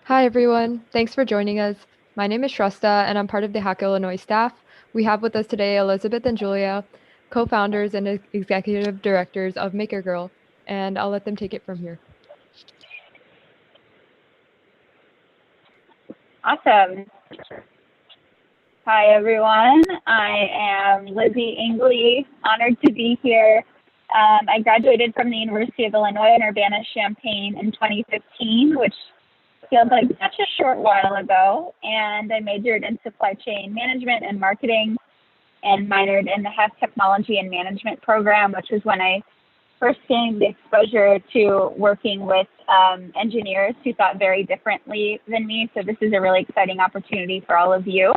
Hi, everyone. Thanks for joining us. My name is Shrestha, and I'm part of the Hack Illinois staff. We have with us today Elizabeth and Julia, co-founders and executive directors of MakerGirl, and I'll let them take it from here. Awesome. Hi, everyone. I am Lizzie Engele, honored to be here. I graduated from the University of Illinois in Urbana-Champaign in 2015, which feels like such a short while ago, and I majored in supply chain management and marketing and minored in the HEF Technology and Management program, which was when I first gained the exposure to working with engineers who thought very differently than me. So this is a really exciting opportunity for all of you.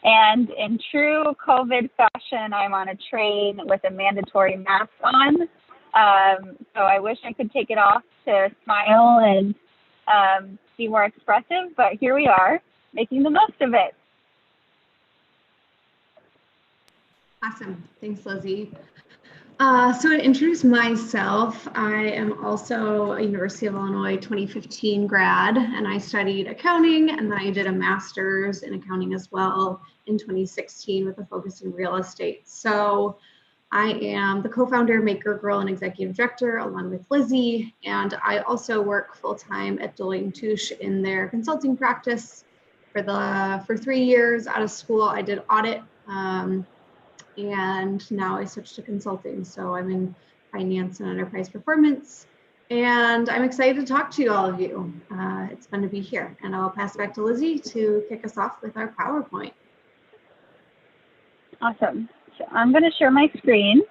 And in true COVID fashion, I'm on a train with a mandatory mask on. So I wish I could take it off to smile and be more expressive, but here we are, making the most of it. Awesome. Thanks, Lizzie. So to introduce myself, I am also a University of Illinois 2015 grad, and I studied accounting, and then I did a master's in accounting as well in 2016 with a focus in real estate. So I am the co-founder of MakerGirl and executive director along with Lizzie, and I also work full-time at Deloitte & Touche in their consulting practice. For 3 years out of school, I did audit, and now I switched to consulting. So I'm in finance and enterprise performance, and I'm excited to talk to all of you. It's fun to be here, and I'll pass it back to Lizzie to kick us off with our PowerPoint. Awesome. So I'm going to share my screen.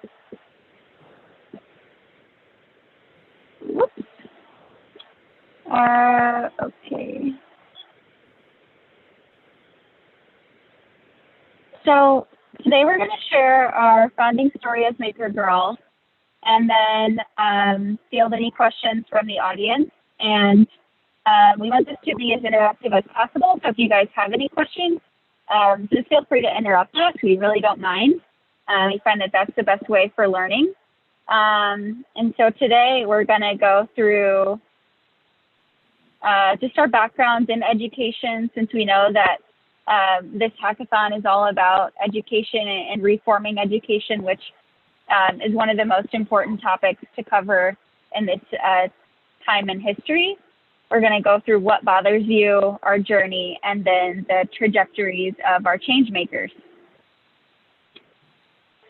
Whoops. Okay. So today we're going to share our founding story as MakerGirl, and then field any questions from the audience. And we want this to be as interactive as possible. So if you guys have any questions, just feel free to interrupt us. We really don't mind. We find that that's the best way for learning. And so today we're going to go through just our backgrounds in education, since we know that this hackathon is all about education and reforming education, which is one of the most important topics to cover in this time in history. We're going to go through what bothers you, our journey, and then the trajectories of our change makers.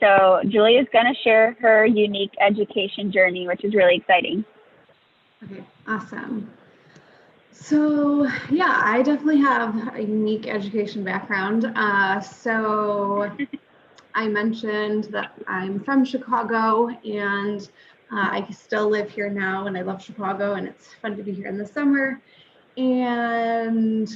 So Julia is going to share her unique education journey, which is really exciting. Okay, awesome. So yeah, I definitely have a unique education background. So I mentioned that I'm from Chicago, and I still live here now, and I love Chicago, and it's fun to be here in the summer. And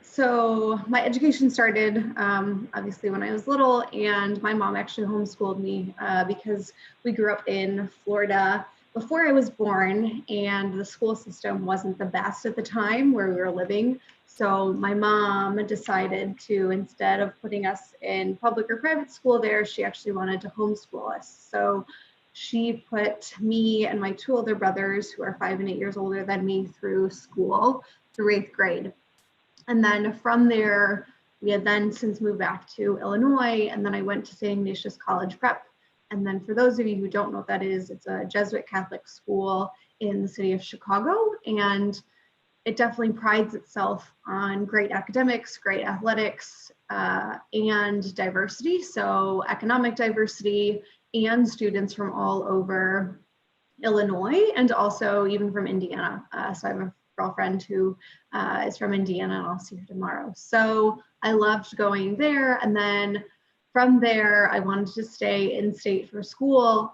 so my education started obviously when I was little, and my mom actually homeschooled me because we grew up in Florida before I was born, and the school system wasn't the best at the time where we were living. So my mom decided to, instead of putting us in public or private school there, she actually wanted to homeschool us. So she put me and my two older brothers, who are 5 and 8 years older than me, through school through 8th grade. And then from there, we had then since moved back to Illinois, and then I went to St. Ignatius College Prep. And then for those of you who don't know what that is, it's a Jesuit Catholic school in the city of Chicago, and it definitely prides itself on great academics, great athletics, and diversity. So economic diversity and students from all over Illinois, and also even from Indiana. So I have a girlfriend who is from Indiana, and I'll see her tomorrow. So I loved going there. And then from there, I wanted to stay in state for school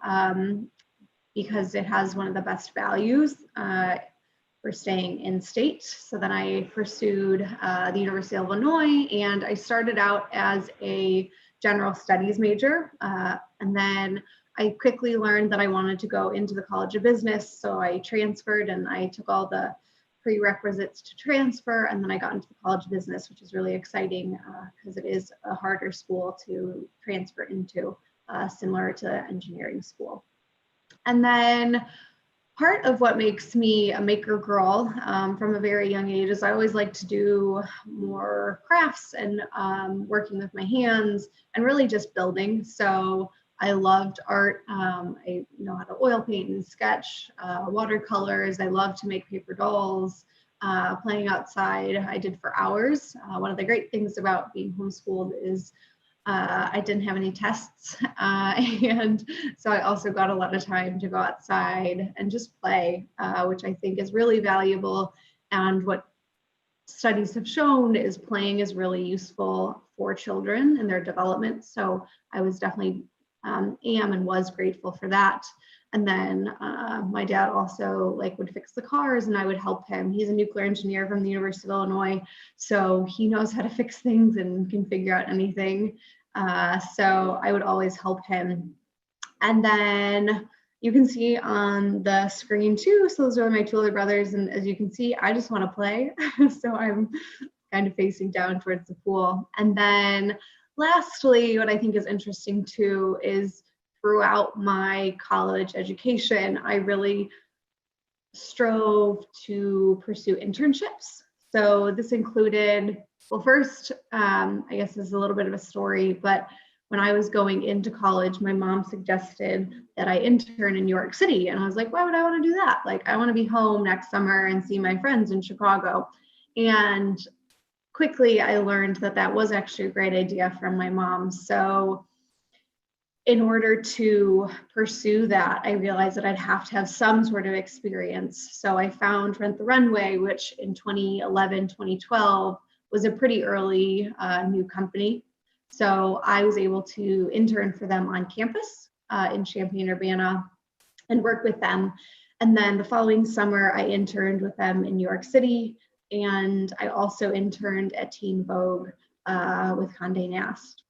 because it has one of the best values for staying in state. So then I pursued the University of Illinois, and I started out as a general studies major. And then I quickly learned that I wanted to go into the College of Business. So I transferred, and I took all the prerequisites to transfer, and then I got into the College of Business, which is really exciting because it is a harder school to transfer into, similar to engineering school. And then part of what makes me a maker girl from a very young age is I always like to do more crafts and working with my hands and really just building. So I loved art. I know how to oil paint and sketch, watercolors. I love to make paper dolls. Playing outside, I did for hours. One of the great things about being homeschooled is I didn't have any tests. And so I also got a lot of time to go outside and just play, which I think is really valuable. And what studies have shown is playing is really useful for children and their development. So I was definitely am and was grateful for that. And then my dad also would fix the cars and I would help him. He's a nuclear engineer from the University of Illinois. So he knows how to fix things and can figure out anything. So I would always help him. And then you can see on the screen too, so those are my two older brothers. And as you can see, I just want to play. So I'm kind of facing down towards the pool. And then lastly, what I think is interesting too is throughout my college education, I really strove to pursue internships. So this included, well, first, I guess this is a little bit of a story, but when I was going into college, my mom suggested that I intern in New York City. And I was like, why would I want to do that? I want to be home next summer and see my friends in Chicago. And quickly, I learned that that was actually a great idea from my mom. So in order to pursue that, I realized that I'd have to have some sort of experience. So I found Rent the Runway, which in 2011, 2012 was a pretty early new company. So I was able to intern for them on campus in Champaign-Urbana and work with them. And then the following summer, I interned with them in New York City. And I also interned at Teen Vogue with Condé Nast.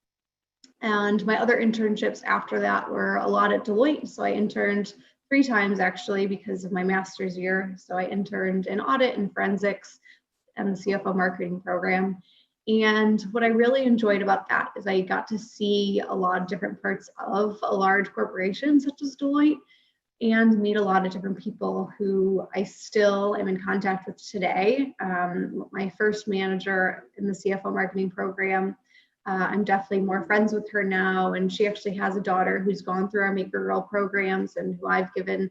And my other internships after that were a lot at Deloitte. So I interned 3 times actually because of my master's year. So I interned in audit and forensics and the CFO marketing program. And what I really enjoyed about that is I got to see a lot of different parts of a large corporation such as Deloitte and meet a lot of different people who I still am in contact with today. My first manager in the CFO marketing program, I'm definitely more friends with her now. And she actually has a daughter who's gone through our MakerGirl programs and who I've given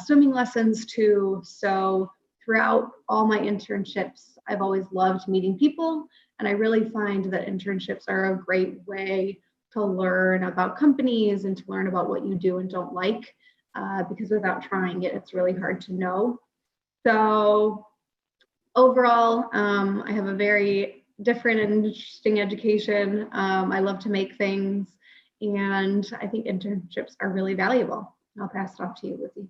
swimming lessons to. So throughout all my internships, I've always loved meeting people. And I really find that internships are a great way to learn about companies and to learn about what you do and don't like, because without trying it, it's really hard to know. So overall, I have a very different and interesting education. I love to make things, and I think internships are really valuable. I'll pass it off to you, Lizzie.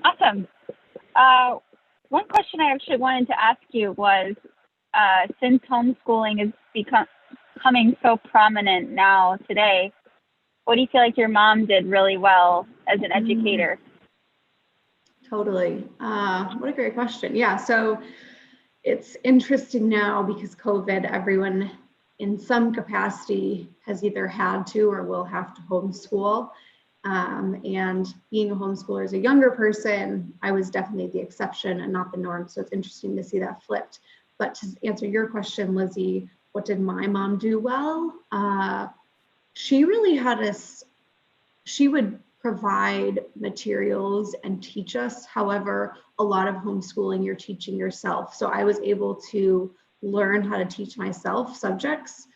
Awesome. One question I actually wanted to ask you was, since homeschooling is becoming so prominent now today, what do you feel like your mom did really well as an educator? Totally. What a great question. Yeah, so it's interesting now because COVID, everyone in some capacity has either had to or will have to homeschool. And being a homeschooler as a younger person, I was definitely the exception and not the norm. So it's interesting to see that flipped. But to answer your question, Lizzie, what did my mom do well? She really had us, she would provide materials and teach us. However, a lot of homeschooling, you're teaching yourself. So I was able to learn how to teach myself subjects.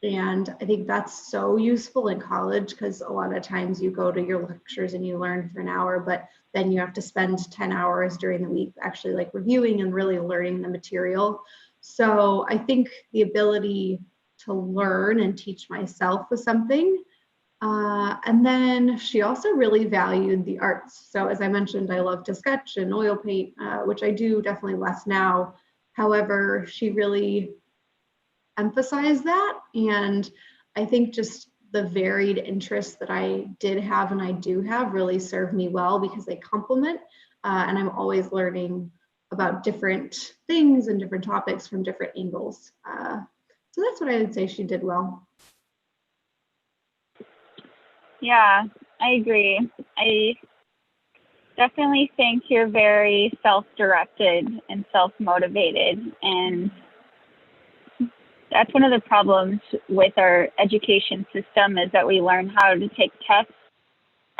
And I think that's so useful in college because a lot of times you go to your lectures and you learn for an hour, but then you have to spend 10 hours during the week actually reviewing and really learning the material. So I think the ability to learn and teach myself was something. And then she also really valued the arts. So as I mentioned, I love to sketch and oil paint, which I do definitely less now. However, she really emphasized that. And I think just the varied interests that I did have and I do have really serve me well because they complement. And I'm always learning about different things and different topics from different angles. So that's what I would say she did well. Yeah, I agree. I definitely think you're very self-directed and self-motivated, and that's one of the problems with our education system is that we learn how to take tests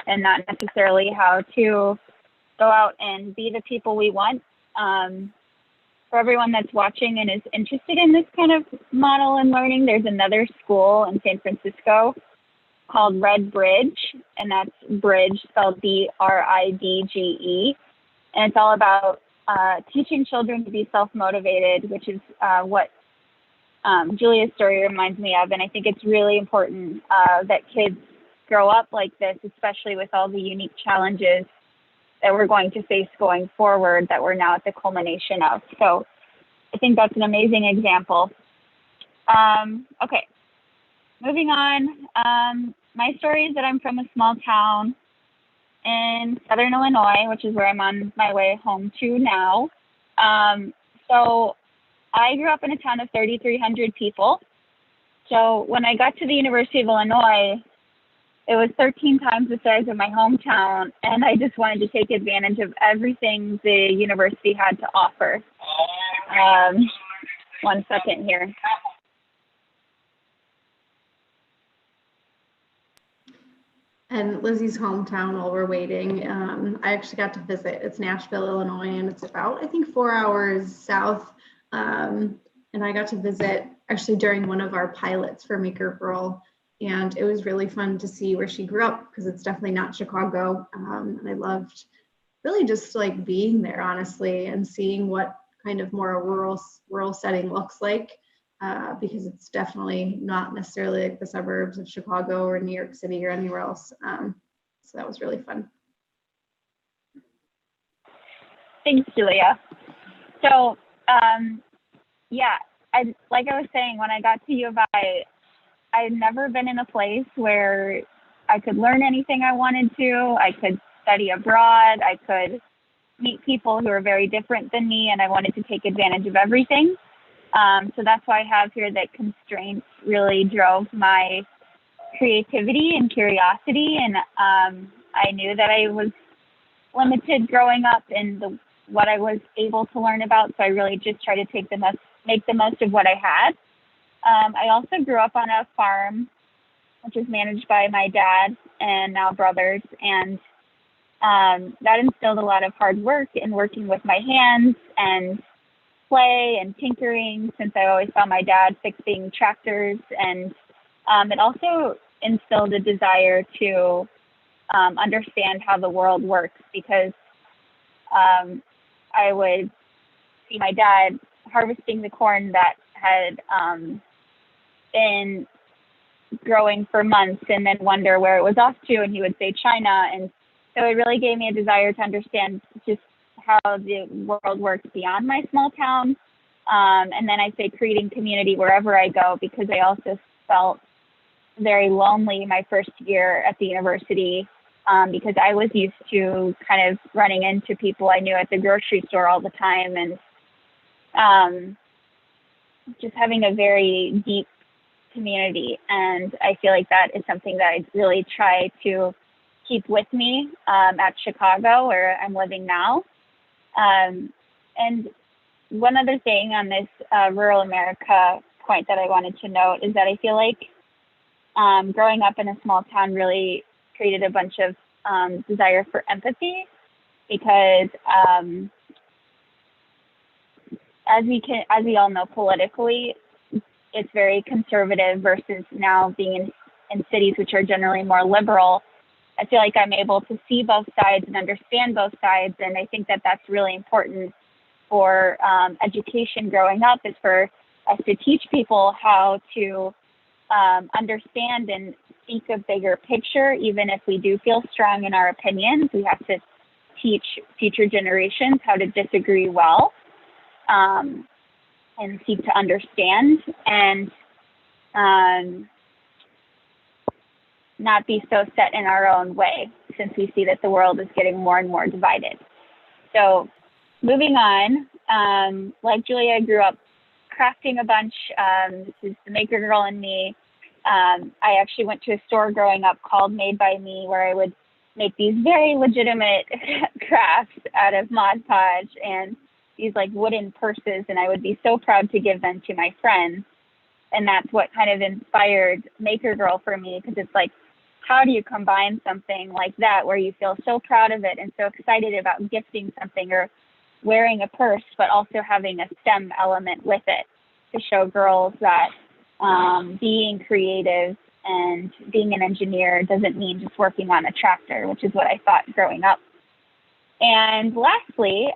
and not necessarily how to go out and be the people we want. For everyone that's watching and is interested in this kind of model and learning, there's another school in San Francisco called Red Bridge, and that's Bridge spelled Bridge. And it's all about teaching children to be self-motivated, which is what Julia's story reminds me of. And I think it's really important that kids grow up like this, especially with all the unique challenges that we're going to face going forward that we're now at the culmination of. So I think that's an amazing example. Okay, moving on. My story is that I'm from a small town in Southern Illinois, which is where I'm on my way home to now. So I grew up in a town of 3,300 people. So when I got to the University of Illinois, it was 13 times the size of my hometown, and I just wanted to take advantage of everything the university had to offer. One second here. And Lizzie's hometown, while we're waiting, I actually got to visit. It's Nashville, Illinois, and it's about, I think, 4 hours south. And I got to visit actually during one of our pilots for MakerGirl. And it was really fun to see where she grew up because it's definitely not Chicago. And I loved really just like being there, honestly, and seeing what kind of more a rural setting looks like, because it's definitely not necessarily like the suburbs of Chicago or New York City or anywhere else. So that was really fun. Thanks, Julia. So, yeah, like I was saying, when I got to U of I had never been in a place where I could learn anything I wanted to. I could study abroad. I could meet people who are very different than me, and I wanted to take advantage of everything. So that's why I have here that constraints really drove my creativity and curiosity. And I knew that I was limited growing up in what I was able to learn about. So I really just tried to make the most of what I had. I also grew up on a farm, which is managed by my dad and now brothers. And that instilled a lot of hard work in working with my hands and play and tinkering, since I always saw my dad fixing tractors. And it also instilled a desire to understand how the world works, because I would see my dad harvesting the corn that had been growing for months and then wonder where it was off to, and he would say China. And so it really gave me a desire to understand just how the world works beyond my small town. And then I say creating community wherever I go, because I also felt very lonely my first year at the university, because I was used to kind of running into people I knew at the grocery store all the time, and just having a very deep community. And I feel like that is something that I really try to keep with me at Chicago, where I'm living now. And one other thing on this rural America point that I wanted to note is that I feel like growing up in a small town really created a bunch of desire for empathy, because as we all know, politically, it's very conservative versus now being in cities which are generally more liberal. I feel like I'm able to see both sides and understand both sides, and I think that that's really important for education growing up, is for us to teach people how to understand and seek a bigger picture. Even if we do feel strong in our opinions, we have to teach future generations how to disagree well, and seek to understand, and not be so set in our own way, since we see that the world is getting more and more divided. So moving on, like Julia, I grew up crafting a bunch. This is the MakerGirl in me. I actually went to a store growing up called Made by Me, where I would make these very legitimate crafts out of Mod Podge and these like wooden purses, and I would be so proud to give them to my friends. And that's what kind of inspired MakerGirl for me, because it's like, how do you combine something like that where you feel so proud of it and so excited about gifting something or wearing a purse, but also having a STEM element with it to show girls that being creative and being an engineer doesn't mean just working on a tractor, which is what I thought growing up. And lastly,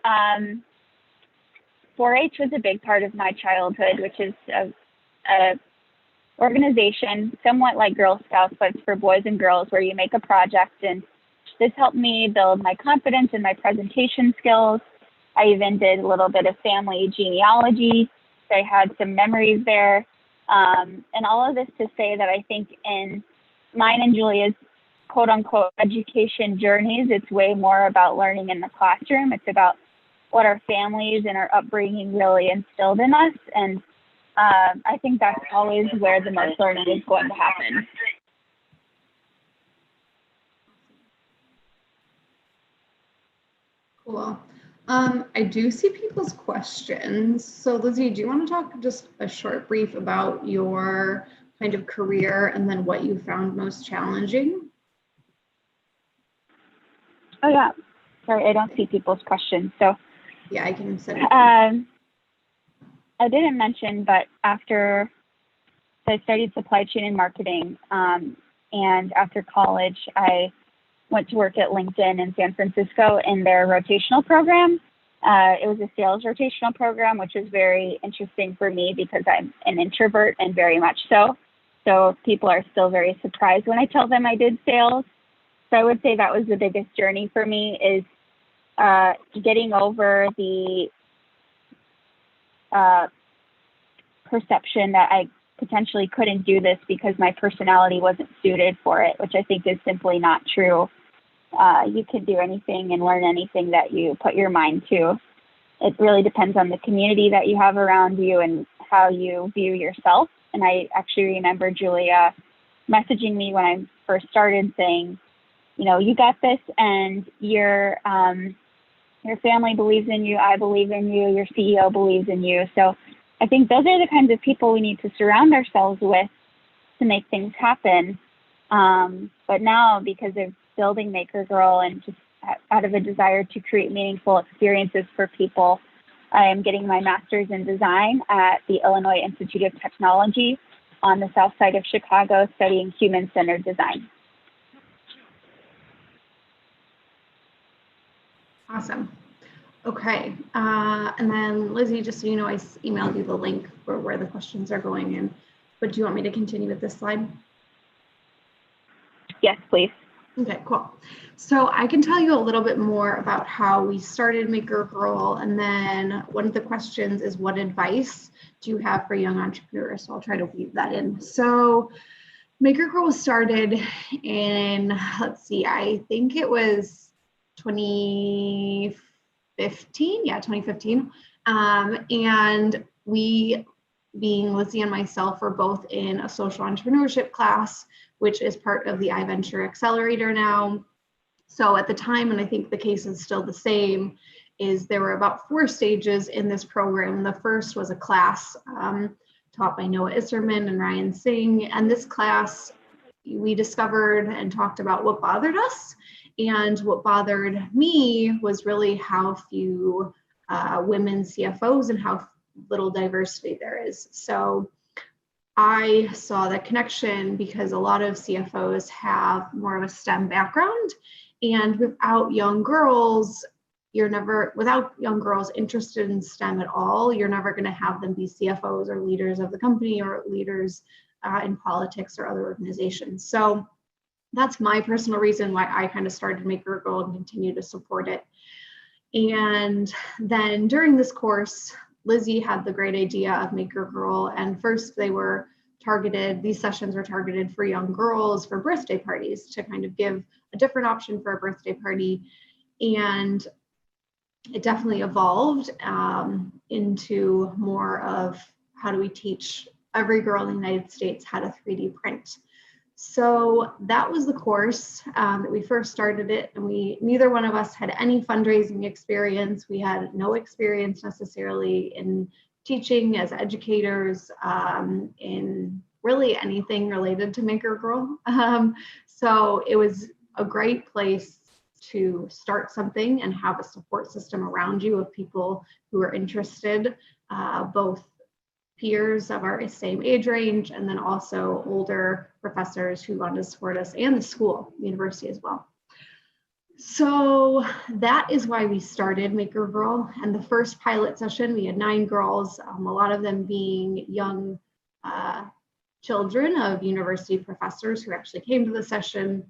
4-H was a big part of my childhood, which is a organization somewhat like Girl Scouts, but it's for boys and girls, where you make a project. And this helped me build my confidence and my presentation skills. I even did a little bit of family genealogy. So I had some memories there. And all of this to say that I think in mine and Julia's quote unquote education journeys, it's way more about learning in the classroom. It's about what our families and our upbringing really instilled in us. And I think that's always where the most learning is going to happen. Cool. I do see people's questions. So Lizzie, do you want to talk just a short brief about your kind of career and then what you found most challenging? Oh yeah, sorry, I don't see people's questions. So yeah, I can send it. I didn't mention, but after I studied supply chain and marketing, and after college, I went to work at LinkedIn in San Francisco in their rotational program. It was a sales rotational program, which was very interesting for me because I'm an introvert and very much so. So people are still very surprised when I tell them I did sales. So I would say that was the biggest journey for me, is getting over the perception that I potentially couldn't do this because my personality wasn't suited for it, which I think is simply not true. You can do anything and learn anything that you put your mind to. It really depends on the community that you have around you and how you view yourself. And I actually remember Julia messaging me when I first started saying, you know, you got this, and your family believes in you, I believe in you, your CEO believes in you. So I think those are the kinds of people we need to surround ourselves with to make things happen. But now, because of building MakerGirl and just out of a desire to create meaningful experiences for people, I am getting my master's in design at the Illinois Institute of Technology on the south side of Chicago, studying human-centered design. Awesome. Okay. And then Lizzie, just so you know, I emailed you the link for where the questions are going in, but do you want me to continue with this slide? Yes, please. Okay, cool. So I can tell you a little bit more about how we started MakerGirl, and then one of the questions is, what advice do you have for young entrepreneurs? So I'll try to weave that in. So MakerGirl was started in, let's see, I think it was 2015. Yeah, 2015. And we, being Lizzie and myself, were both in a social entrepreneurship class, which is part of the iVenture Accelerator now. So at the time, and I think the case is still the same, is there were about 4 stages in this program. The first was a class taught by Noah Isserman and Ryan Singh. And this class, we discovered and talked about what bothered us. And what bothered me was really how few women CFOs and how little diversity there is. So I saw the connection because a lot of CFOs have more of a STEM background, and without young girls interested in STEM at all, you're never going to have them be CFOs or leaders of the company or leaders in politics or other organizations. So that's my personal reason why I kind of started MakerGirl and continue to support it. And then during this course, Lizzie had the great idea of MakerGirl, and first these sessions were targeted for young girls for birthday parties, to kind of give a different option for a birthday party. And it definitely evolved into more of how do we teach every girl in the United States had a 3D print. So that was the course that we first started it, and neither one of us had any fundraising experience. We had no experience necessarily in teaching as educators, in really anything related to MakerGirl. So it was a great place to start something and have a support system around you of people who are interested, both peers of our same age range, and then also older professors who wanted to support us, and the school, university as well. So that is why we started MakerGirl. And the first pilot session, we had 9 girls, a lot of them being young children of university professors who actually came to the session.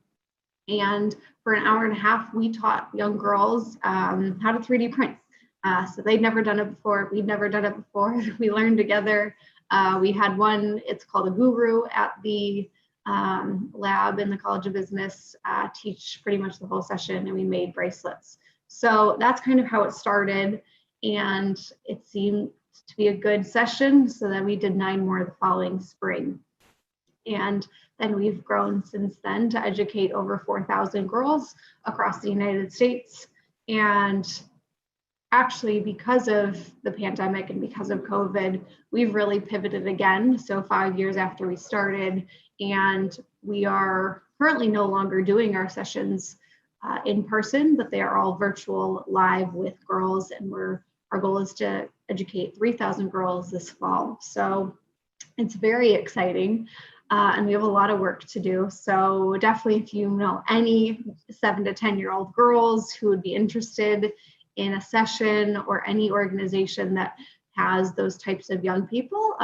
And for an hour and a half, we taught young girls how to 3D print. So they'd never done it before. We'd never done it before. We learned together. We had one, it's called a guru at the lab in the College of Business, teach pretty much the whole session, and we made bracelets. So that's kind of how it started, and it seemed to be a good session. So then we did 9 more the following spring. And then we've grown since then to educate over 4,000 girls across the United States. And actually, because of the pandemic and because of COVID, we've really pivoted again. So 5 years after we started, and we are currently no longer doing our sessions in person, but they are all virtual live with girls. And our goal is to educate 3,000 girls this fall. So it's very exciting. And we have a lot of work to do. So definitely, if you know any 7 to 10-year-old girls who would be interested in a session, or any organization that has those types of young people,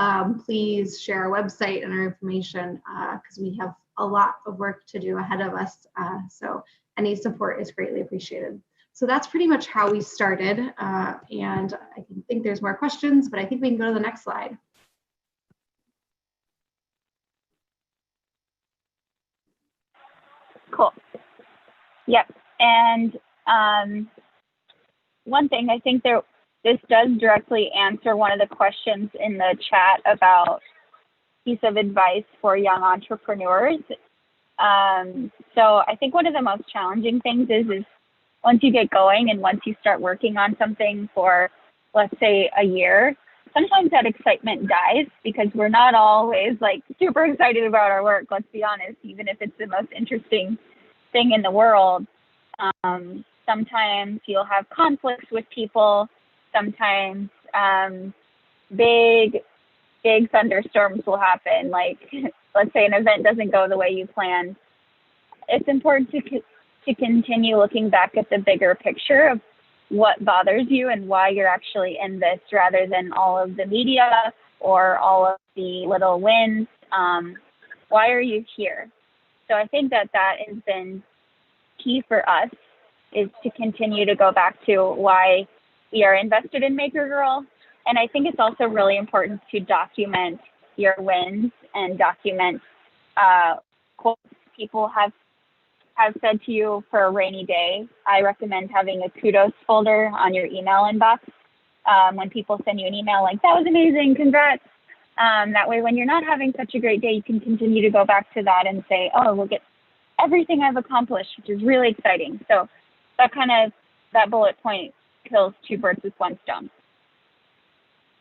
please share our website and our information, because we have a lot of work to do ahead of us. So any support is greatly appreciated. So that's pretty much how we started. And I think there's more questions, but I think we can go to the next slide. Cool. Yep. And one thing, I think this does directly answer one of the questions in the chat about piece of advice for young entrepreneurs. So I think one of the most challenging things is once you get going and once you start working on something for, let's say, a year, sometimes that excitement dies because we're not always like super excited about our work, let's be honest, even if it's the most interesting thing in the world. Sometimes you'll have conflicts with people. Sometimes big thunderstorms will happen. Like, let's say an event doesn't go the way you planned. It's important to continue looking back at the bigger picture of what bothers you and why you're actually in this, rather than all of the media or all of the little wins. Why are you here? So I think that has been key for us, is to continue to go back to why we are invested in MakerGirl. And I think it's also really important to document your wins and document quotes people have said to you for a rainy day. I recommend having a kudos folder on your email inbox. When people send you an email like, that was amazing, congrats. That way, when you're not having such a great day, you can continue to go back to that and say, oh, look at everything I've accomplished, which is really exciting. So that bullet point kills 2 birds with 1 stone.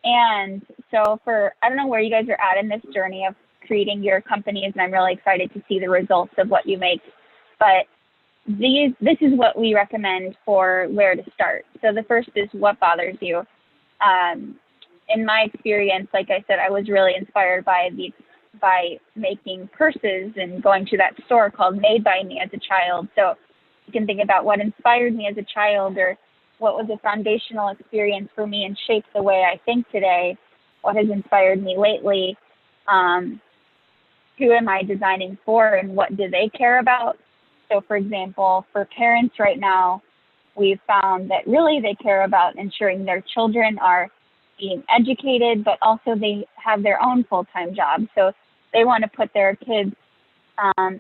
And so I don't know where you guys are at in this journey of creating your companies, and I'm really excited to see the results of what you make. But this is what we recommend for where to start. So the first is what bothers you. In my experience, like I said, I was really inspired by making purses and going to that store called Made by Me as a child. So you can think about what inspired me as a child, or what was a foundational experience for me and shaped the way I think today. What has inspired me lately? Who am I designing for, and what do they care about? So for example, for parents right now, we've found that really they care about ensuring their children are being educated, but also they have their own full-time jobs. So they want to put their kids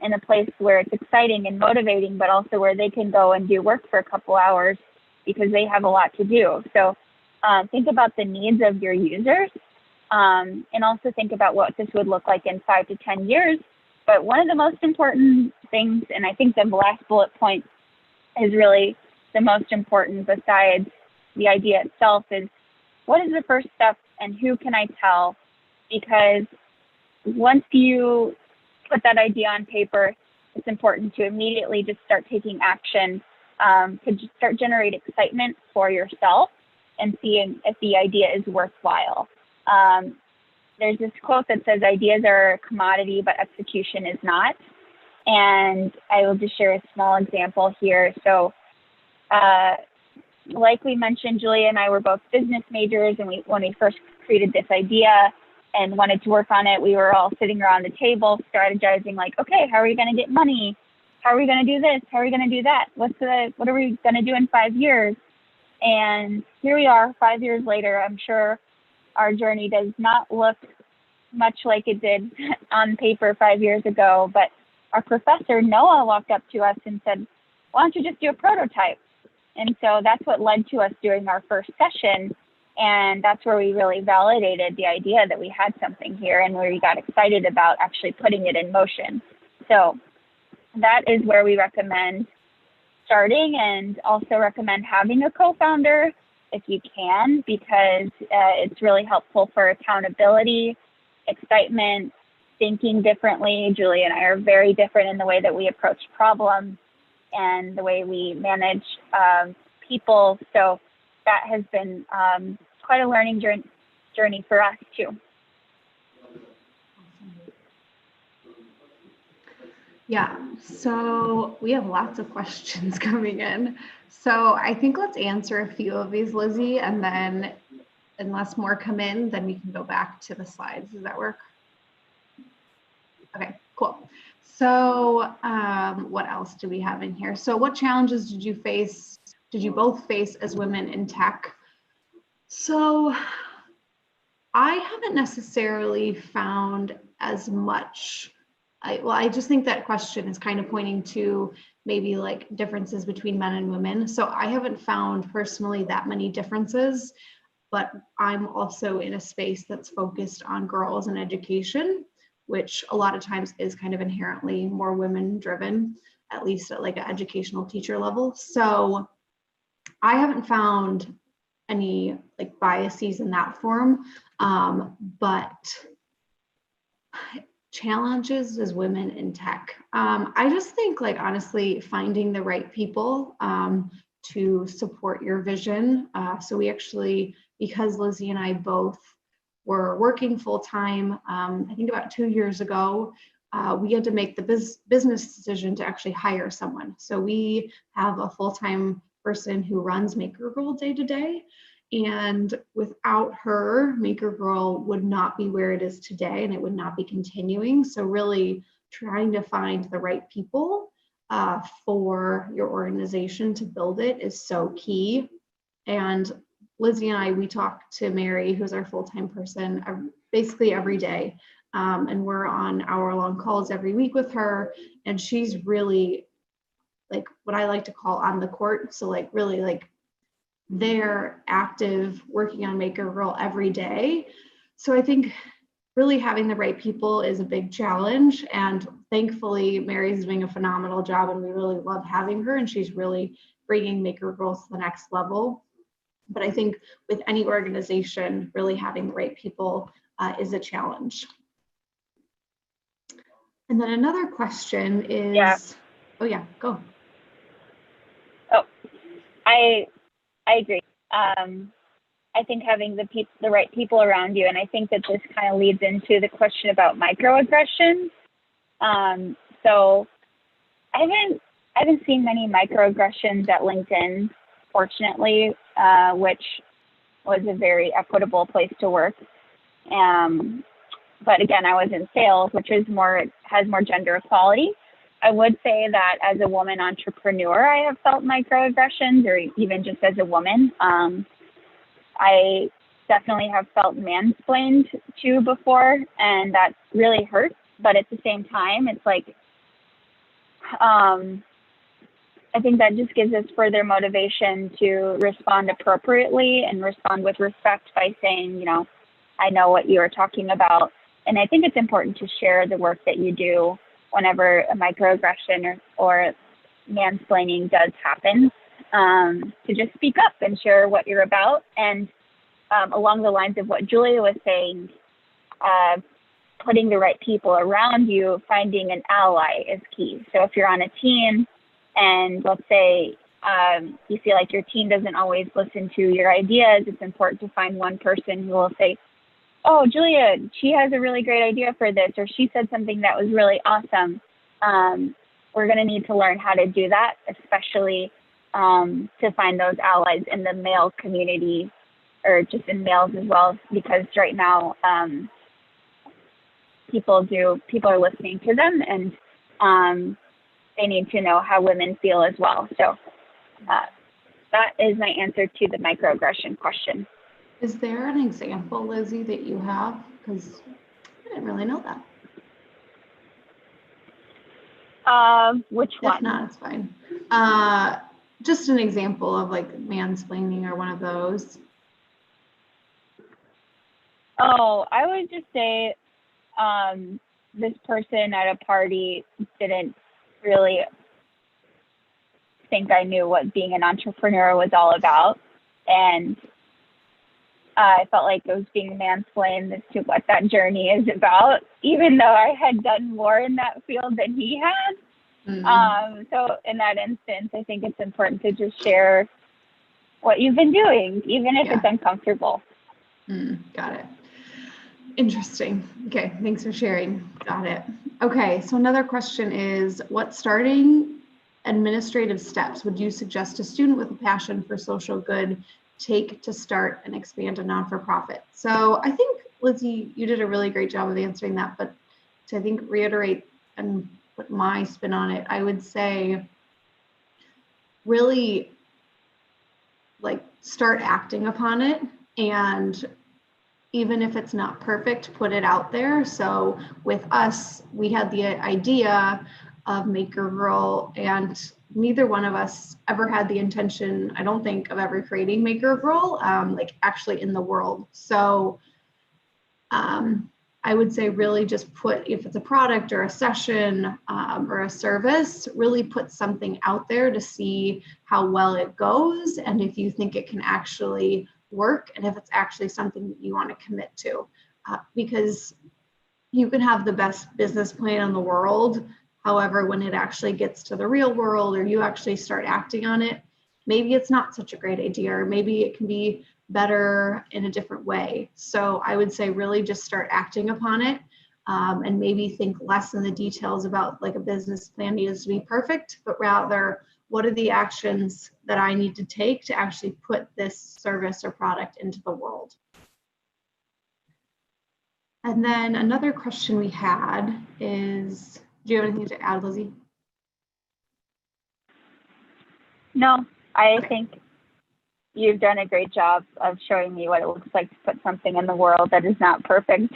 in a place where it's exciting and motivating, but also where they can go and do work for a couple hours because they have a lot to do. So think about the needs of your users and also think about what this would look like in 5 to 10 years. But one of the most important things, and I think the last bullet point is really the most important besides the idea itself, is what is the first step and who can I tell? Because once you put that idea on paper, it's important to immediately just start taking action, to just start generate excitement for yourself and seeing if the idea is worthwhile. There's this quote that says, ideas are a commodity, but execution is not. And I will just share a small example here. So like we mentioned, Julia and I were both business majors, and when we first created this idea and wanted to work on it, we were all sitting around the table strategizing, like, okay, how are we going to get money? How are we going to do this? How are we going to do that? What are we going to do in 5 years? And here we are 5 years later. I'm sure our journey does not look much like it did on paper 5 years ago, but our professor, Noah, walked up to us and said, why don't you just do a prototype? And so that's what led to us doing our first session. And that's where we really validated the idea that we had something here, and where we got excited about actually putting it in motion. So that is where we recommend starting, and also recommend having a co-founder if you can, because it's really helpful for accountability, excitement, thinking differently. Julia and I are very different in the way that we approach problems and the way we manage people. So that has been quite a learning journey for us too. Yeah, so we have lots of questions coming in. So I think let's answer a few of these, Lizzie, and then unless more come in, then we can go back to the slides. Does that work? Okay, cool. So what else do we have in here? So what challenges did you both face as women in tech? So I haven't necessarily found as much. I just think that question is kind of pointing to maybe like differences between men and women. So I haven't found personally that many differences, but I'm also in a space that's focused on girls and education, which a lot of times is kind of inherently more women driven, at least at like an educational teacher level. So I haven't found any like biases in that form, but challenges as women in tech. I just think, like, honestly, finding the right people to support your vision. So we actually, because Lizzie and I both were working full time, I think about 2 years ago, we had to make the business decision to actually hire someone. So we have a full-time person who runs MakerGirl day to day. And without her, MakerGirl would not be where it is today, and it would not be continuing. So really trying to find the right people for your organization to build it is so key. And Lizzie and I, we talk to Mary, who's our full-time person, basically every day. And we're on hour-long calls every week with her. And she's really like what I like to call on the court. So like really like they're active working on MakerGirl every day. So I think really having the right people is a big challenge. And thankfully, Mary's doing a phenomenal job, and we really love having her, and she's really bringing MakerGirl to the next level. But I think with any organization, really having the right people is a challenge. And then another question is, oh yeah, go. Oh, I agree. I think having the right people around you, and I think that this kind of leads into the question about microaggressions. So I haven't seen many microaggressions at LinkedIn, fortunately, which was a very equitable place to work. But again, I was in sales, which has more gender equality. I would say that as a woman entrepreneur, I have felt microaggressions, or even just as a woman. I definitely have felt mansplained to before, and that really hurts. But at the same time, it's like, I think that just gives us further motivation to respond appropriately and respond with respect by saying, I know what you are talking about. And I think it's important to share the work that you do whenever a microaggression or mansplaining does happen, to just speak up and share what you're about. And along the lines of what Julia was saying, putting the right people around you, finding an ally is key. So if you're on a team and let's say you feel like your team doesn't always listen to your ideas, it's important to find one person who will say, oh, Julia, she has a really great idea for this, or she said something that was really awesome. We're going to need to learn how to do that, especially to find those allies in the male community or just in males as well, because right now people are listening to them, and they need to know how women feel as well. So that is my answer to the microaggression question. Is there an example, Lizzie, that you have? Because I didn't really know that. Which one? If not, it's fine. Just an example of like mansplaining or one of those. Oh, I would just say this person at a party didn't really think I knew what being an entrepreneur was all about. And I felt like it was being mansplained as to what that journey is about, even though I had done more in that field than he had. Mm-hmm. So in that instance, I think it's important to just share what you've been doing, even if it's uncomfortable. Got it. Interesting. Okay, thanks for sharing. Got it. Okay, so another question is, what starting administrative steps would you suggest a student with a passion for social good take to start and expand a non-for-profit? So I think, Lizzie, you did a really great job of answering that, but to I think reiterate and put my spin on it, I would say really like start acting upon it, and even if it's not perfect, put it out there. So with us, we had the idea of MakerGirl, and neither one of us ever had the intention, I don't think, of ever creating MakerGirl, like actually in the world. So I would say really just put, if it's a product or a session or a service, really put something out there to see how well it goes, and if you think it can actually work, and if it's actually something that you want to commit to. Because you can have the best business plan in the world, however, when it actually gets to the real world or you actually start acting on it, maybe it's not such a great idea, or maybe it can be better in a different way. So I would say really just start acting upon it, and maybe think less in the details about like a business plan needs to be perfect, but rather what are the actions that I need to take to actually put this service or product into the world. And then another question we had is, do you have anything to add, Lizzie? No, I think you've done a great job of showing me what it looks like to put something in the world that is not perfect.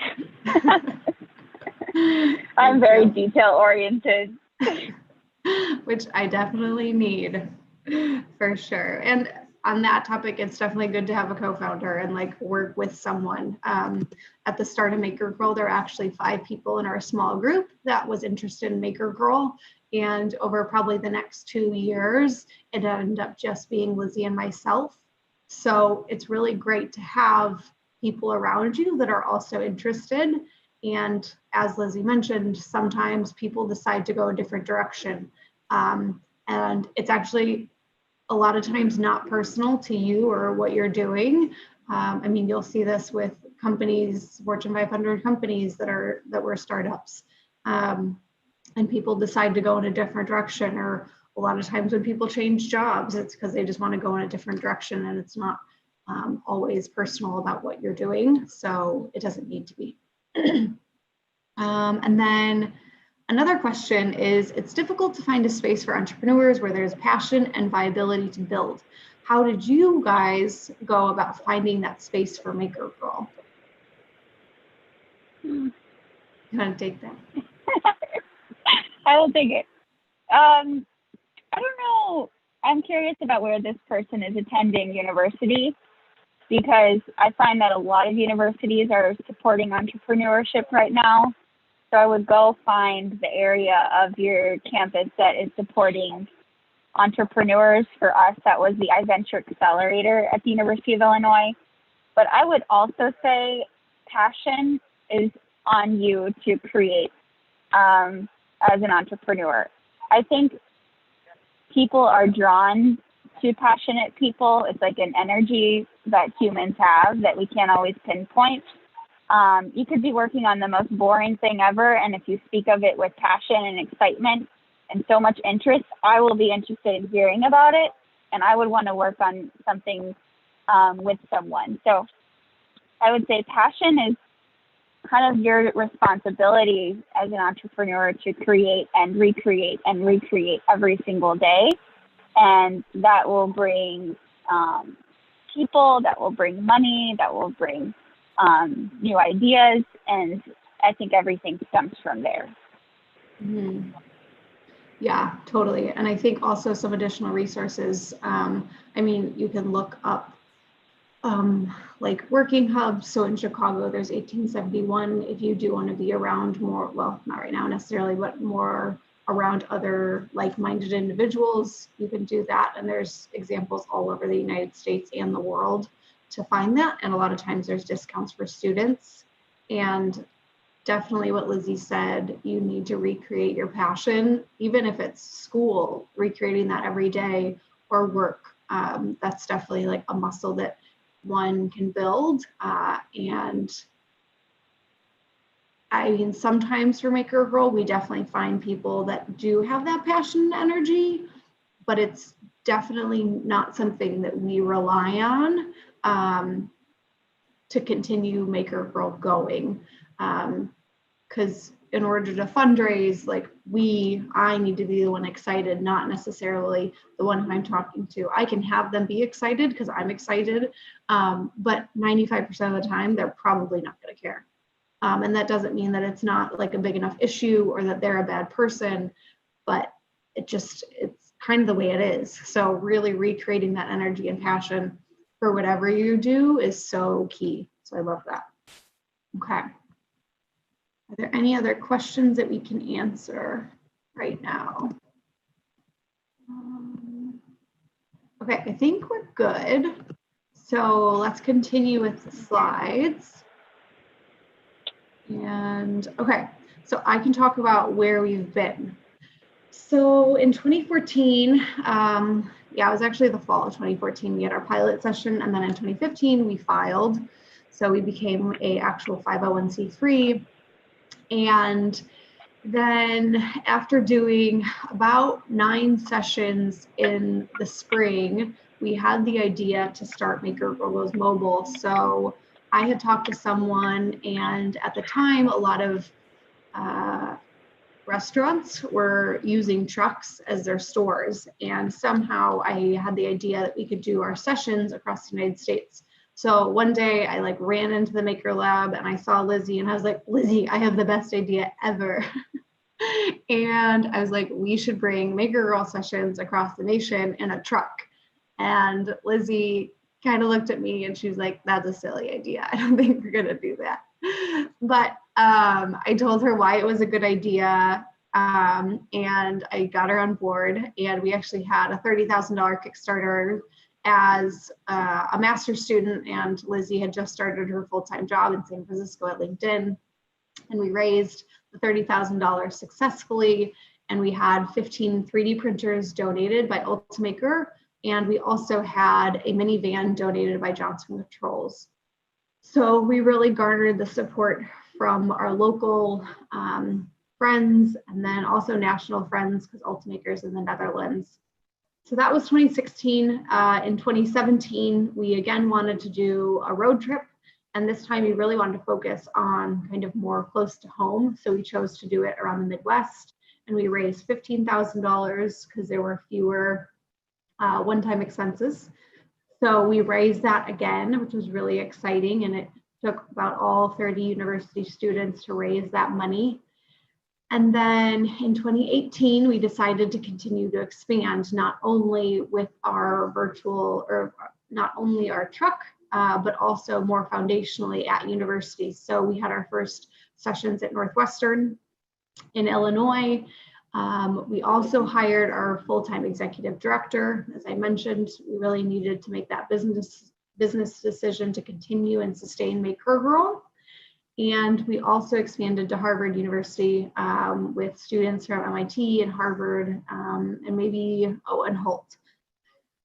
I'm very detail oriented. Which I definitely need, for sure. And on that topic, it's definitely good to have a co-founder and like work with someone. At the start of MakerGirl, there were actually 5 people in our small group that was interested in MakerGirl. And over probably the next 2 years, it ended up just being Lizzie and myself. So it's really great to have people around you that are also interested. And as Lizzie mentioned, sometimes people decide to go a different direction. And it's actually a lot of times not personal to you or what you're doing. I mean, you'll see this with companies, Fortune 500 companies that were startups. And people decide to go in a different direction, or a lot of times when people change jobs, it's because they just want to go in a different direction, and it's not always personal about what you're doing. So it doesn't need to be. And then another question is, it's difficult to find a space for entrepreneurs where there's passion and viability to build. How did you guys go about finding that space for MakerGirl? Can I take that? I will take it. I don't know. I'm curious about where this person is attending university, because I find that a lot of universities are supporting entrepreneurship right now. So I would go find the area of your campus that is supporting entrepreneurs. For us, that was the iVenture Accelerator at the University of Illinois. But I would also say passion is on you to create as an entrepreneur. I think people are drawn to passionate people. It's like an energy that humans have that we can't always pinpoint. You could be working on the most boring thing ever, and if you speak of it with passion and excitement and so much interest, I will be interested in hearing about it, and I would want to work on something with someone. So I would say passion is kind of your responsibility as an entrepreneur to create and recreate every single day. And that will bring people, that will bring money, that will bring new ideas. And I think everything stems from there. Mm-hmm. Yeah, totally. And I think also some additional resources. I mean, you can look up like working hubs. So in Chicago, there's 1871. If you do want to be around more, well, not right now necessarily, but more around other like-minded individuals, you can do that. And there's examples all over the United States and the world to find that. And a lot of times there's discounts for students. And definitely what Lizzie said, you need to recreate your passion, even if it's school, recreating that every day, or work. That's definitely like a muscle that one can build. And I mean, sometimes for MakerGirl, we definitely find people that do have that passion and energy, but it's definitely not something that we rely on to continue MakerGirl going. Because in order to fundraise, like I need to be the one excited, not necessarily the one who I'm talking to. I can have them be excited because I'm excited, but 95% of the time, they're probably not going to care. And that doesn't mean that it's not like a big enough issue or that they're a bad person, but it's kind of the way it is. So really recreating that energy and passion for whatever you do is so key. So I love that. Okay. Are there any other questions that we can answer right now? Okay, I think we're good. So let's continue with the slides. And okay, so I can talk about where we've been. So in 2014, it was actually the fall of 2014, we had our pilot session, and then in 2015, we filed. So we became an actual 501c3. And then after doing about 9 sessions in the spring, we had the idea to start MakerGirl Goes Mobile. So I had talked to someone, and at the time, a lot of restaurants were using trucks as their stores. And somehow I had the idea that we could do our sessions across the United States. So one day I like ran into the Maker Lab and I saw Lizzie and I was like, Lizzie, I have the best idea ever. And I was like, we should bring MakerGirl sessions across the nation in a truck. And Lizzie kind of looked at me and she was like, that's a silly idea. I don't think we're going to do that. But I told her why it was a good idea. And I got her on board, and we actually had a $30,000 Kickstarter as a master's student, and Lizzie had just started her full-time job in San Francisco at LinkedIn. And we raised the $30,000 successfully, and we had 15 3D printers donated by Ultimaker, and we also had a minivan donated by Johnson Controls. So we really garnered the support from our local friends, and then also national friends, because Ultimaker's in the Netherlands. So that was 2016. In 2017, we again wanted to do a road trip, and this time we really wanted to focus on kind of more close to home. So we chose to do it around the Midwest, and we raised $15,000 because there were fewer one-time expenses. So we raised that again, which was really exciting, and it took about all 30 university students to raise that money. And then in 2018, we decided to continue to expand, not only with our virtual, or not only our truck but also more foundationally at universities. So we had our first sessions at Northwestern in Illinois. We also hired our full-time executive director. As I mentioned, we really needed to make that business decision to continue and sustain MakerGirl. And we also expanded to Harvard University with students from MIT and Harvard and maybe, and Holt.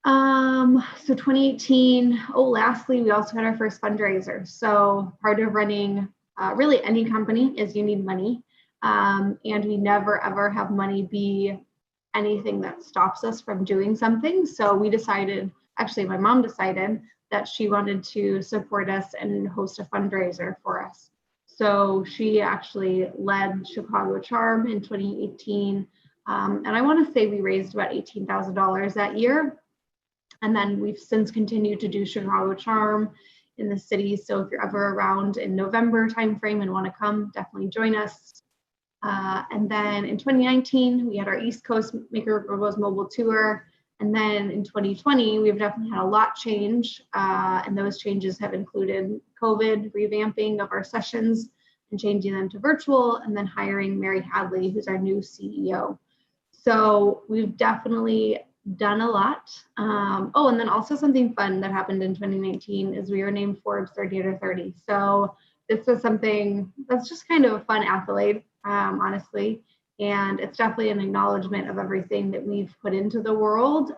So 2018, lastly, we also had our first fundraiser. So part of running really any company is you need money. And we never ever have money be anything that stops us from doing something. So we decided, actually my mom decided that she wanted to support us and host a fundraiser for us. So she actually led Chicago Charm in 2018. And I want to say we raised about $18,000 that year. And then we've since continued to do Chicago Charm in the city. So if you're ever around in November timeframe and want to come, definitely join us. And then in 2019, we had our East Coast MakerGirl Mobile Tour. And then in 2020, we've definitely had a lot change. And those changes have included COVID, revamping of our sessions and changing them to virtual, and then hiring Mary Hadley, who's our new CEO. So we've definitely done a lot. And then also something fun that happened in 2019 is we were named Forbes 30 Under 30. So this was something that's just kind of a fun accolade, honestly. And it's definitely an acknowledgement of everything that we've put into the world.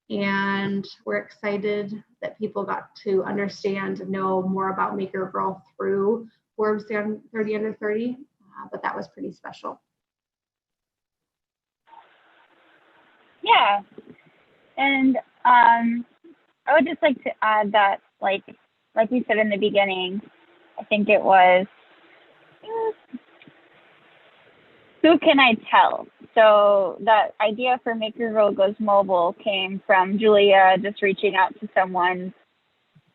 And we're excited that people got to understand and know more about MakerGirl through Forbes 30 Under 30. But that was pretty special. Yeah. And I would just like to add that, like we said in the beginning, I think it was, who can I tell? So that idea for MakerGirl Goes Mobile came from Julia just reaching out to someone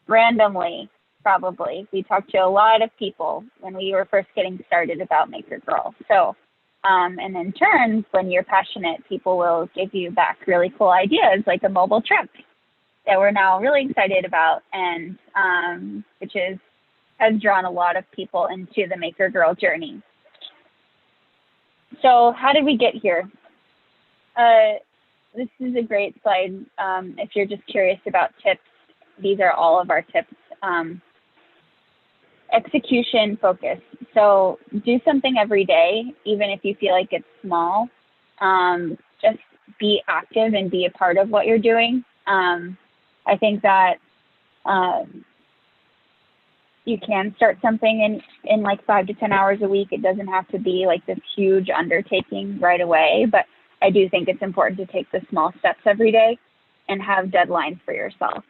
randomly, probably. We talked to a lot of people when we were first getting started about MakerGirl. So, and in turn, when you're passionate, people will give you back really cool ideas, like a mobile truck that we're now really excited about, and which has drawn a lot of people into the MakerGirl journey. So how did we get here? This is a great slide. If you're just curious about tips, these are all of our tips. Execution focus. So do something every day, even if you feel like it's small. Just be active and be a part of what you're doing. I think that you can start something in like 5 to 10 hours a week. It doesn't have to be like this huge undertaking right away, but I do think it's important to take the small steps every day and have deadlines for yourself.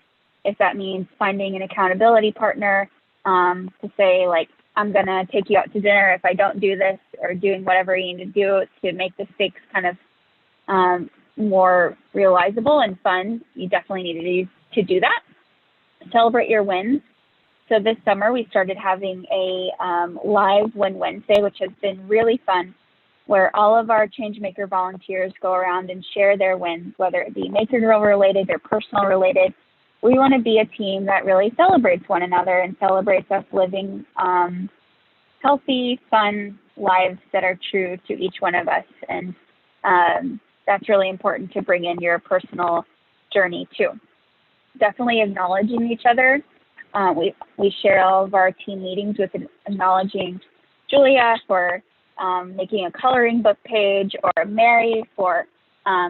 If that means finding an accountability partner to say, like, I'm going to take you out to dinner if I don't do this, or doing whatever you need to do to make the stakes kind of more realizable and fun, you definitely need to do that. Celebrate your wins. So this summer we started having a live Win Wednesday, which has been really fun, where all of our Changemaker volunteers go around and share their wins, whether it be MakerGirl related or personal related. We want to be a team that really celebrates one another and celebrates us living healthy, fun lives that are true to each one of us. And that's really important to bring in your personal journey too. Definitely acknowledging each other. We share all of our team meetings with acknowledging Julia for making a coloring book page, or Mary for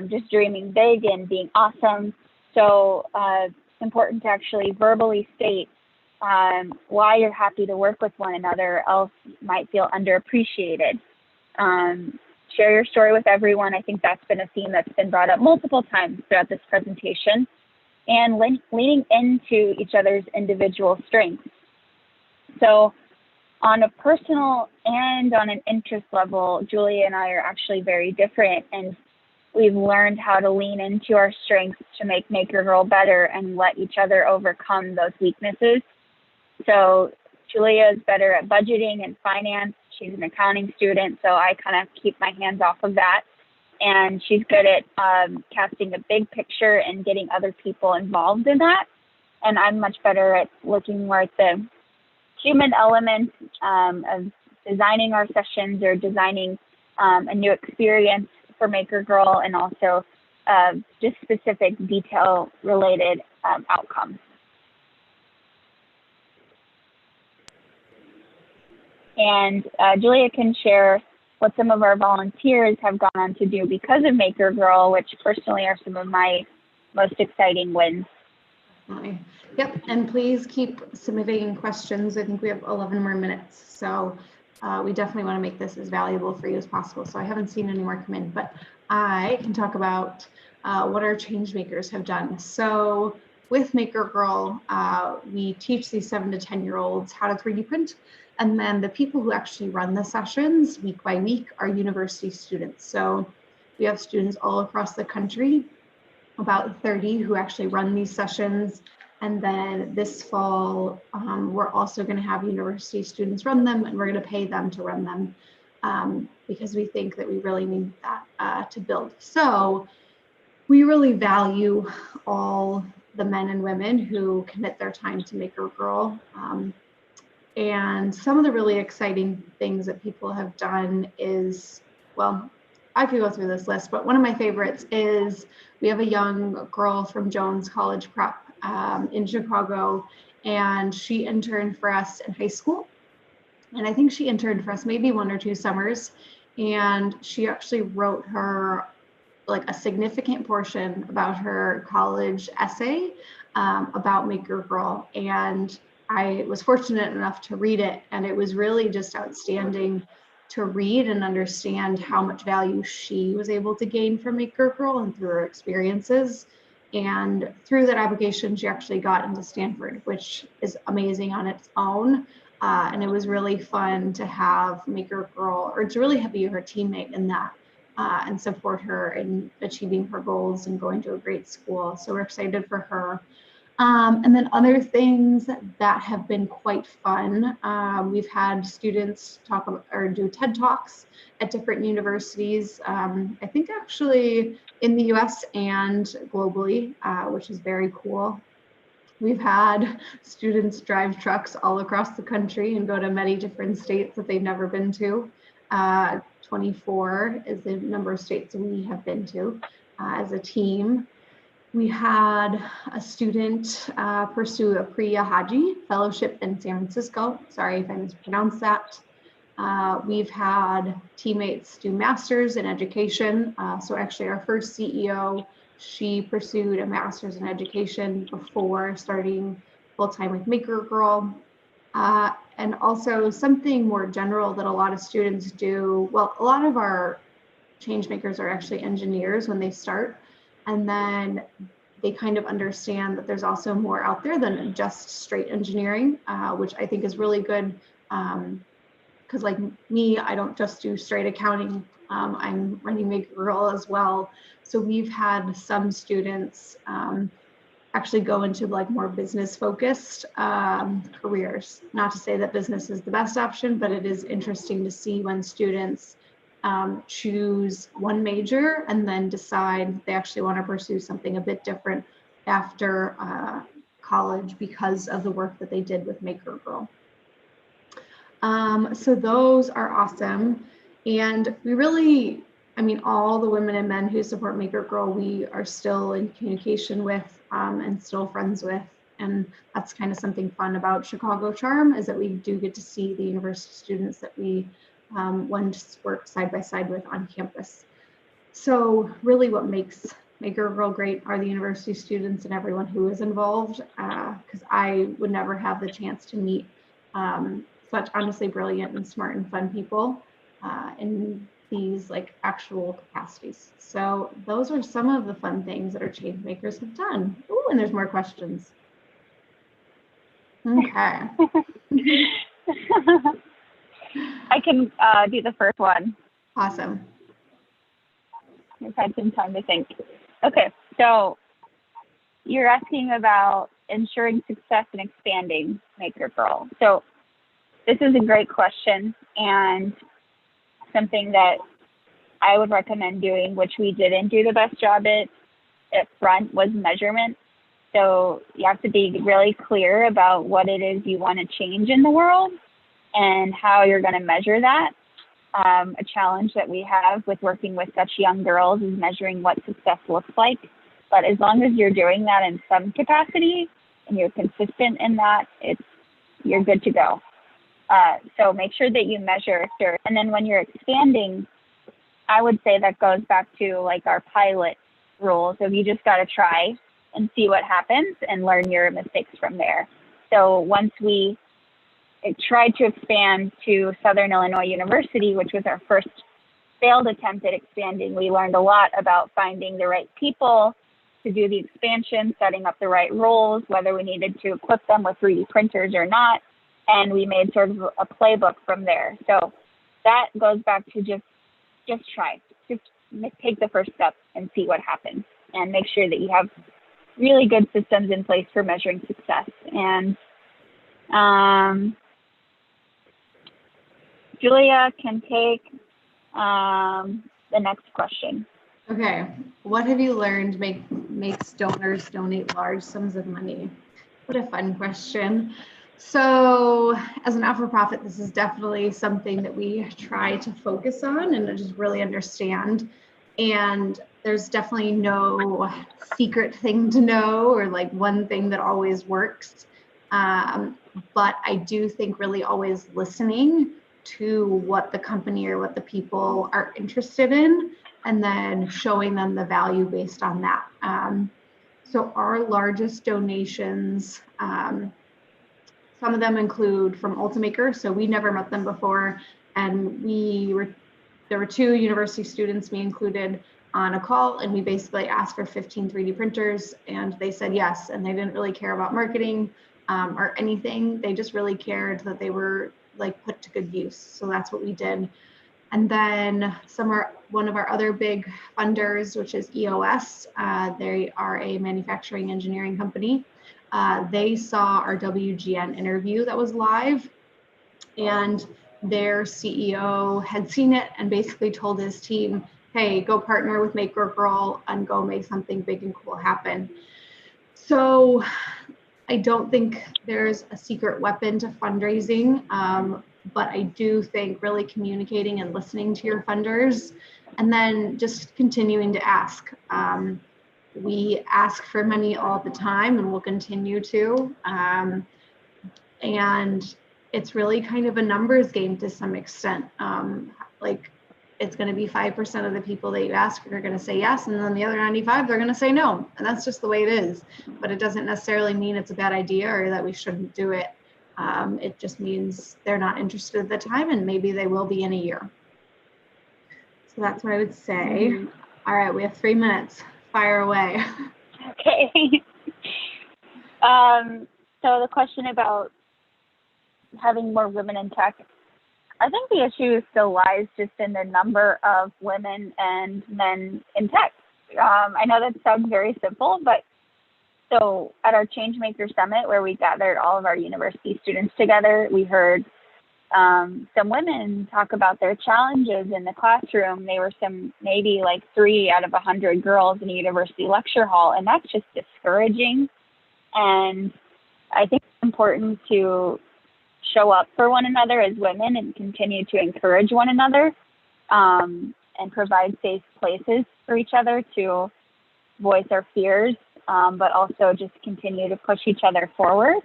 just dreaming big and being awesome. So it's important to actually verbally state why you're happy to work with one another, else you might feel underappreciated. Share your story with everyone. I think that's been a theme that's been brought up multiple times throughout this presentation. And leaning into each other's individual strengths. So on a personal and on an interest level, Julia and I are actually very different, and we've learned how to lean into our strengths to make MakerGirl better and let each other overcome those weaknesses. So Julia is better at budgeting and finance. She's an accounting student, so I kind of keep my hands off of that. And she's good at casting a big picture and getting other people involved in that. and I'm much better at looking more at the human element of designing our sessions or designing a new experience for MakerGirl, and also just specific detail-related outcomes. And Julia can share what some of our volunteers have gone on to do because of MakerGirl, which personally are some of my most exciting wins. Yep, and please keep submitting questions. I think we have 11 more minutes, so we definitely want to make this as valuable for you as possible. So I haven't seen any more come in, but I can talk about what our change makers have done. So with MakerGirl, we teach these 7 to 10-year-olds how to 3D print. And then the people who actually run the sessions week by week are university students. So we have students all across the country, about 30 who actually run these sessions. And then this fall, we're also going to have university students run them, and we're going to pay them to run them because we think that we really need that to build. So we really value all the men and women who commit their time to MakerGirl. And some of the really exciting things that people have done is, well, I could go through this list, but one of my favorites is we have a young girl from Jones College Prep in Chicago, and she interned for us in high school. And I think she interned for us maybe 1 or 2 summers, and she actually wrote her like a significant portion about her college essay about MakerGirl. And I was fortunate enough to read it, and it was really just outstanding to read and understand how much value she was able to gain from MakerGirl and through her experiences. And through that application, she actually got into Stanford, which is amazing on its own. And it was really fun to have MakerGirl, or to really be her teammate in that and support her in achieving her goals and going to a great school. So we're excited for her. And then other things that have been quite fun. We've had students talk about, or do TED Talks at different universities, I think actually in the US and globally, which is very cool. We've had students drive trucks all across the country and go to many different states that they've never been to. 24 is the number of states we have been to as a team. We had a student pursue a Priya Haji fellowship in San Francisco. Sorry if I mispronounced that. We've had teammates do masters in education. So actually our first CEO, she pursued a master's in education before starting full-time with MakerGirl. And also something more general that a lot of students do. Well, a lot of our change makers are actually engineers when they start. And then they kind of understand that there's also more out there than just straight engineering, which I think is really good. Because like me, I don't just do straight accounting. I'm running MakerGirl as well. So we've had some students actually go into like more business focused careers. Not to say that business is the best option, but it is interesting to see when students choose one major and then decide they actually want to pursue something a bit different after college because of the work that they did with MakerGirl. So those are awesome. And we really, I mean, all the women and men who support MakerGirl, we are still in communication with and still friends with. And that's kind of something fun about Chicago Charm, is that we do get to see the university students that we once work side by side with on campus. So really what makes MakerGirl great are the university students and everyone who is involved, because I would never have the chance to meet such honestly brilliant and smart and fun people in these like actual capacities. So those are some of the fun things that our change makers have done. Ooh, and there's more questions. Okay. I can do the first one. Awesome. I've had some time to think. Okay, so you're asking about ensuring success and expanding MakerGirl. So this is a great question, and something that I would recommend doing, which we didn't do the best job at front, was measurement. So you have to be really clear about what it is you want to change in the world and how you're going to measure that. A challenge that we have with working with such young girls is measuring what success looks like. But as long as you're doing that in some capacity and you're consistent in that, you're good to go. So make sure that you measure. And then when you're expanding, I would say that goes back to like our pilot rules. So you just got to try and see what happens and learn your mistakes from there. So once we tried to expand to Southern Illinois University, which was our first failed attempt at expanding, we learned a lot about finding the right people to do the expansion, setting up the right roles, whether we needed to equip them with 3D printers or not. And we made sort of a playbook from there. So that goes back to just try. Just take the first step and see what happens. And make sure that you have really good systems in place for measuring success. And Julia can take the next question. Okay, what have you learned makes donors donate large sums of money? What a fun question. So as an not-for-profit, this is definitely something that we try to focus on and just really understand. And there's definitely no secret thing to know or like one thing that always works. But I do think really always listening to what the company or what the people are interested in, and then showing them the value based on that. So our largest donations, some of them include from Ultimaker. So we never met them before. And there were 2 university students, me included, on a call. And we basically asked for 15 3D printers and they said yes. And they didn't really care about marketing or anything. They just really cared that they were like put to good use. So that's what we did. And then one of our other big funders, which is EOS, they are a manufacturing engineering company. They saw our WGN interview that was live, and their CEO had seen it and basically told his team, hey, go partner with MakerGirl and go make something big and cool happen. So I don't think there's a secret weapon to fundraising, but I do think really communicating and listening to your funders and then just continuing to ask. We ask for money all the time and we'll continue to. And it's really kind of a numbers game to some extent. Like it's going to be 5% of the people that you ask are going to say yes, and then the other 95, they're going to say no. And that's just the way it is. But it doesn't necessarily mean it's a bad idea or that we shouldn't do it. It just means they're not interested at the time, and maybe they will be in a year. So that's what I would say. Mm-hmm. All right, we have 3 minutes. Fire away. Okay. So the question about having more women in tech, I think the issue still lies just in the number of women and men in tech. I know that sounds very simple, but so at our Changemaker Summit, where we gathered all of our university students together, we heard some women talk about their challenges in the classroom. They were maybe like 3 out of 100 girls in a university lecture hall, and that's just discouraging. And I think it's important to show up for one another as women and continue to encourage one another and provide safe places for each other to voice our fears, but also just continue to push each other forward.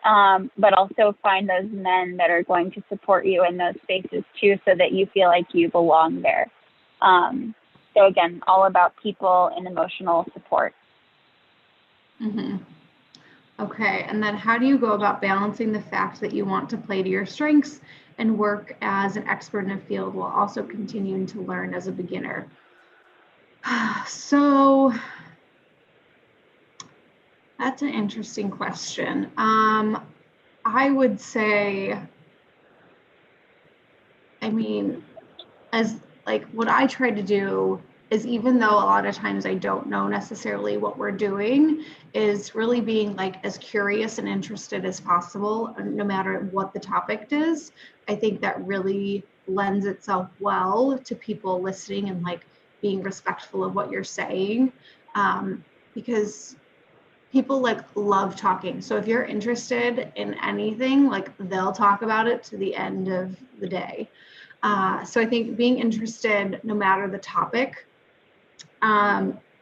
But also find those men that are going to support you in those spaces too, so that you feel like you belong there. So again, all about people and emotional support. Mm-hmm. Okay, and then how do you go about balancing the fact that you want to play to your strengths and work as an expert in a field while also continuing to learn as a beginner? So that's an interesting question. I would say, I mean, as like what I try to do is, even though a lot of times I don't know necessarily what we're doing, is really being like as curious and interested as possible, no matter what the topic is. I think that really lends itself well to people listening and like being respectful of what you're saying, because people like love talking. So if you're interested in anything, like they'll talk about it to the end of the day. So I think being interested, no matter the topic,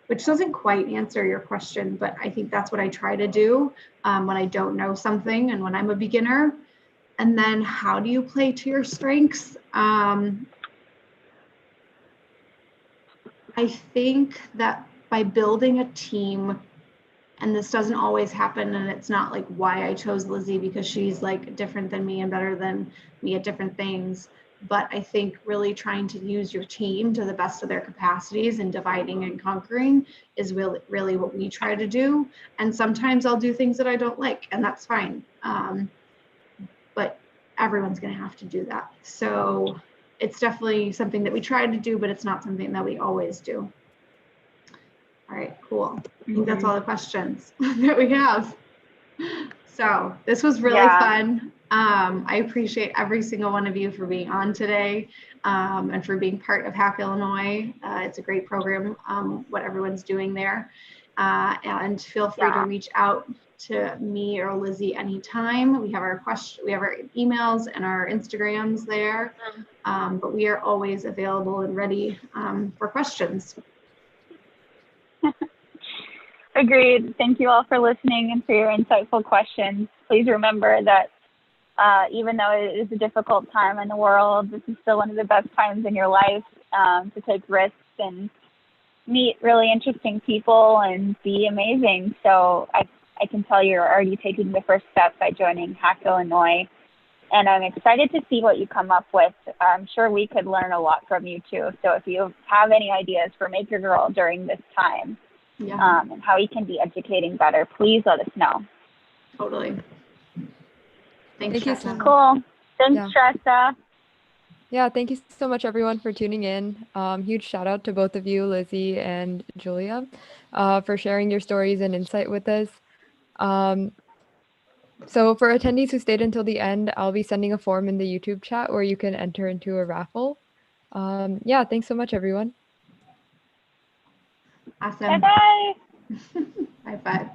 which doesn't quite answer your question, but I think that's what I try to do when I don't know something and when I'm a beginner. And then how do you play to your strengths? I think that by building a team, and this doesn't always happen, and it's not like why I chose Lizzie because she's like different than me and better than me at different things. But I think really trying to use your team to the best of their capacities and dividing and conquering is really what we try to do. And sometimes I'll do things that I don't like, and that's fine. But everyone's going to have to do that. So it's definitely something that we try to do, but it's not something that we always do. All right, cool. I think that's all the questions that we have. So this was really fun. I appreciate every single one of you for being on today and for being part of Hack Illinois. It's a great program, what everyone's doing there. And feel free to reach out to me or Lizzie anytime. We have our emails and our Instagrams there, but we are always available and ready for questions. Agreed. Thank you all for listening and for your insightful questions. Please remember that even though it is a difficult time in the world, this is still one of the best times in your life to take risks and meet really interesting people and be amazing. So I can tell you're already taking the first step by joining Hack Illinois. And I'm excited to see what you come up with. I'm sure we could learn a lot from you too. So if you have any ideas for MakerGirl during this time, and how we can be educating better, please let us know. Totally. Thank you. Cool. Thanks, Tressa. Yeah, thank you so much, everyone, for tuning in. Huge shout out to both of you, Lizzie and Julia, for sharing your stories and insight with us. So for attendees who stayed until the end, I'll be sending a form in the YouTube chat where you can enter into a raffle. Yeah, thanks so much, everyone. Awesome. Bye-bye. Bye-bye.